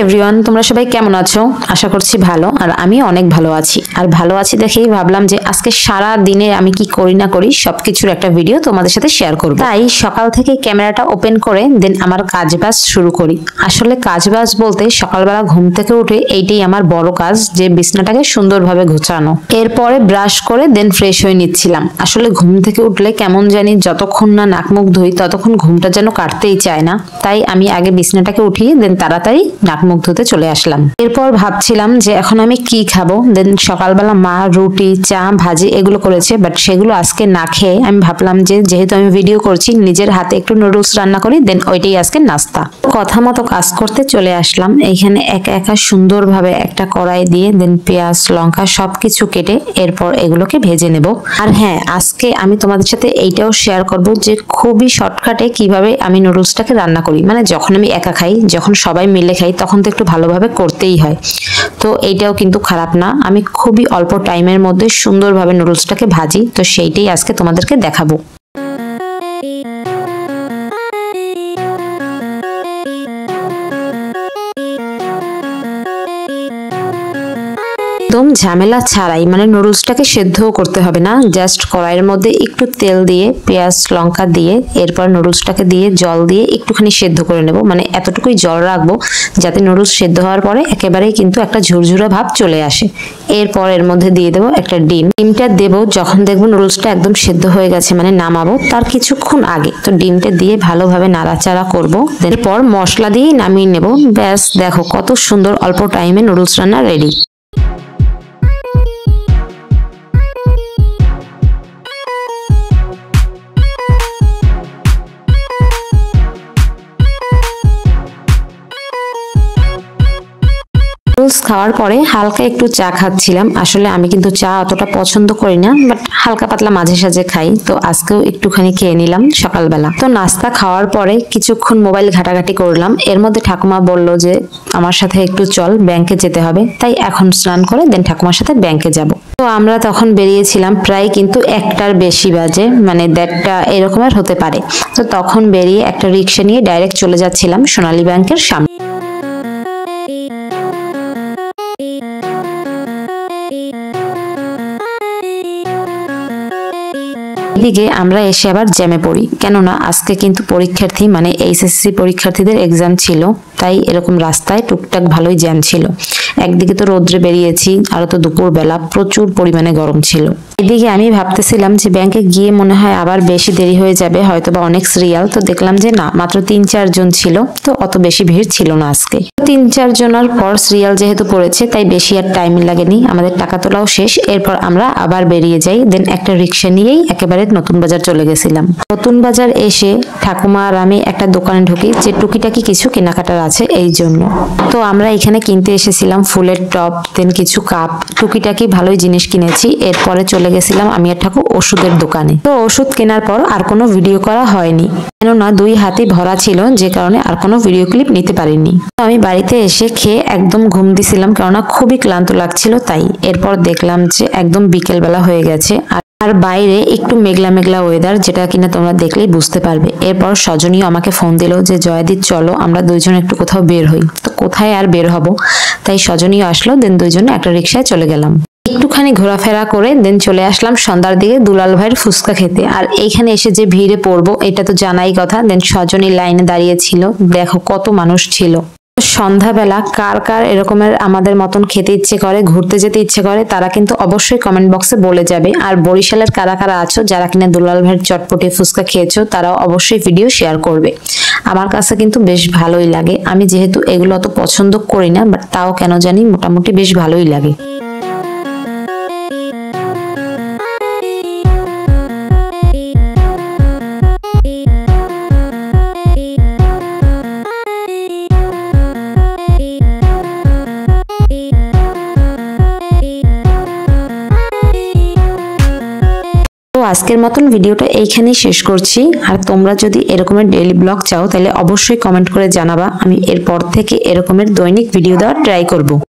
Everyone, তোমরা সবাই কেমন আছো? আশা করছি ভালো। আর আমি অনেক ভালো আছি। আর ভালো আছি দেখেই ভাবলাম যে আজকে সারা দিনে আমি কি করি না করি সবকিছুর একটা ভিডিও তোমাদের সাথে শেয়ার করব। তাই সকাল থেকে ক্যামেরাটা ওপেন করে দেন আমার কাজবাজ শুরু করি। আসলে কাজবাজ বলতে সকালবেলা ঘুম থেকে উঠে এইটাই আমার বড় কাজ, যে বিছনাটাকে সুন্দরভাবে গোছানো। এরপরে ব্রাশ করে দেন ফ্রেশ হয়ে নিচ্ছিলাম। আসলে ঘুম থেকে উঠলে কেমন জানি যতক্ষণ না নাক মুখ ধুই ততক্ষণ ঘুমটা যেন কাটতেই চায় না। তাই আমি আগে বিছনাটাকে উঠিয়ে দেন তাড়াতাড়ি নাক মুখ ধুতে চলে আসলাম। এরপর ভাবছিলাম যে এখন আমি কি খাবো। দেন সকালবেলা মা রুটি, চা, ভাজি এগুলো করেছে, বাট সেগুলো আজকে না খেয়ে আমি ভাবলাম যে যেহেতু আমি ভিডিও করছি নিজের হাতে একটু নুডলস রান্না করি, দেন ওইটাই আজকে নাস্তা। কথা মতো কাজ করতে চলে আসলাম। এইখানে একা একা সুন্দরভাবে একটা কড়াই দিয়ে দেন পেঁয়াজ, লঙ্কা সবকিছু কেটে এরপর এগুলোকে ভেজে নেব। আর হ্যাঁ, আজকে আমি তোমাদের সাথে এইটাও শেয়ার করব যে খুবই শর্টকাটে কিভাবে আমি নুডলসটাকে রান্না করি। মানে যখন আমি একা খাই, যখন সবাই মিলে খাই তখন তো একটু ভালোভাবে করতেই হয়। তো এইটাও কিন্তু খারাপ না, আমি খুবই অল্প টাইমের মধ্যে সুন্দরভাবে নুডলসটাকে ভাজি। তো সেইটাই আজকে তোমাদেরকে দেখাবো। একদম ঝামেলা ছাড়াই, মানে নুডলসটাকে সেদ্ধও করতে হবে না, জাস্ট কড়াইয়ের মধ্যে একটু তেল দিয়ে পেঁয়াজ লঙ্কা দিয়ে এরপর নুডলসটাকে দিয়ে জল দিয়ে একটুখানি সেদ্ধ করে নেব। মানে এতটুকুই জল রাখবো যাতে নুডলস সেদ্ধ হওয়ার পরে একেবারেই কিন্তু একটা ঝুরঝুরা ভাব চলে আসে। এরপর এর মধ্যে দিয়ে দেবো একটা ডিমটা দেবো যখন দেখবো নুডলসটা একদম সেদ্ধ হয়ে গেছে, মানে নামাবো তার কিছুক্ষণ আগে। তো ডিমটা দিয়ে ভালোভাবে নাড়াচাড়া করবো। এরপর মশলা দিয়ে নামিয়ে নেব। ব্যাস, দেখো কত সুন্দর অল্প টাইমে নুডলস রান্না রেডি। নুডলস খাওয়ার পরে হালকা একটু চা খাচ্ছিলাম। আসলে আমি কিন্তু চা অতটা পছন্দ করি না, বাট হালকা পাতলা মাঝে সাঝে খাই। তো আজকেও একটুখানি খেয়ে নিলাম সকালবেলা। তো নাস্তা খাওয়ার পরে কিছুক্ষণ মোবাইল ঘাটাঘাটি করলাম। এর মধ্যে ঠাকুমা বলল যে আমার সাথে একটু চল, ব্যাংকে যেতে হবে। তাই এখন স্নান করে দেন ঠাকুমার সাথে ব্যাংকে যাব। তো আমরা তখন বেরিয়েছিলাম, প্রায় কিন্তু 1টার বেশি বাজে, মানে 1:30 এরকমের হতে পারে। তো তখন বেরিয়ে একটা রিক্সা নিয়ে ডাইরেক্ট চলে যাচ্ছিলাম সোনালী ব্যাংকের সামনে। এদিকে আমরা এসে আবার জ্যামে পড়ি, কেননা আজকে কিন্তু পরীক্ষার্থী মানে এইচএসসি পরীক্ষার্থীদের এক্সাম ছিল। তাই এরকম রাস্তায় টুকটাক ভালোই জ্যাম ছিল। একদিকে তো রোদ্রে বেরিয়েছি, আর তো দুপুরবেলা প্রচুর পরিমাণে গরম ছিল। এদিকে আমি ভাবতেছিলাম যে ব্যাংকে গিয়ে মনে হয় আবার বেশি দেরি হয়ে যাবে, হয়তোবা অনেক সিরিয়াল। তো দেখলাম যে না, মাত্র 3-4 জন ছিল। তো অত বেশি ভিড় ছিল না আজকে। 3-4 জনের পর সিরিয়াল যেহেতু পড়েছে তাই বেশি আর টাইম লাগেনি, আমাদের টাকা তোলাও শেষ। এরপর আমরা আবার বেরিয়ে যাই। দেন একটা রিক্সা নিয়েই একেবারে নতুন বাজার চলে গেছিলাম। নতুন বাজার এসে ঠাকুমা আর আমি একটা দোকানে ঢুকি, যে টুকিটাকি কিছু কেনাকাটার আছে এই জন্য। তো আমরা এখানে কিনতে এসেছিলাম ফুলের টপ, দেন কিছু কাপ, টুকিটাকি ভালোই জিনিস কিনেছি। এরপরে চলে গেছিলাম আমি আর ঠাকুর ওষুধের দোকানে। তো ওষুধ কেনার পর আর কোনো ভিডিও করা হয়নি, কেননা 2 হাতে ভরা ছিল, যে কারণে আর কোনো ভিডিও ক্লিপ নিতে পারিনি। তো আমি বাড়িতে এসে খেয়ে একদম ঘুম দিছিলাম, কেননা খুবই ক্লান্ত লাগছিল তাই। এরপর দেখলাম যে একদম বিকেল বেলা হয়ে গেছে, আর বাইরে একটু মেঘলা মেঘলা ওয়েদার, যেটা কিনা তোমরা দেখলেই বুঝতে পারবে। এরপর সজনীও আমাকে ফোন দিল যে জয়দীপ চলো আমরা দুইজন একটু কোথাও বের হই। তো কোথায় আর বের হব, তাই সজনীও আসলো। দেন দুইজনে একটা রিক্সায় চলে গেলাম। একটুখানি ঘোরাফেরা করে দেন চলে আসলাম সন্ধ্যার দিকে দুলাল ভাইয়ের ফুচকা খেতে। আর এইখানে এসে যে ভিড়ে পড়বো এটা তো জানাই কথা। দেন সজনী লাইনে দাঁড়িয়েছিল, দেখো কত মানুষ ছিল। সন্ধ্যাবেলা কার কার এরকমের আমাদের মতন খেতে ইচ্ছে করে, ঘুরতে যেতে ইচ্ছে করে, তারা কিন্তু অবশ্যই কমেন্ট বক্সে বলে যাবে। আর বরিশালের কারা কারা আছো যারা কিনা দুলাল ভাইয়ের চটপটি ফুচকা খেয়েছো, তারাও অবশ্যই ভিডিও শেয়ার করবে। আমার কাছে কিন্তু বেশ ভালোই লাগে। আমি যেহেতু এগুলো অত পছন্দ করি না, বাট তাও কেন জানি মোটামুটি বেশ ভালোই লাগে। আজকের মতন ভিডিওটা এইখানেই শেষ করছি। আর তোমরা যদি এরকমের ডেইলি ব্লগ চাও তাহলে অবশ্যই কমেন্ট করে জানাবা, আমি এরপর থেকে এরকমের দৈনিক ভিডিও দেওয়ার ট্রাই করব।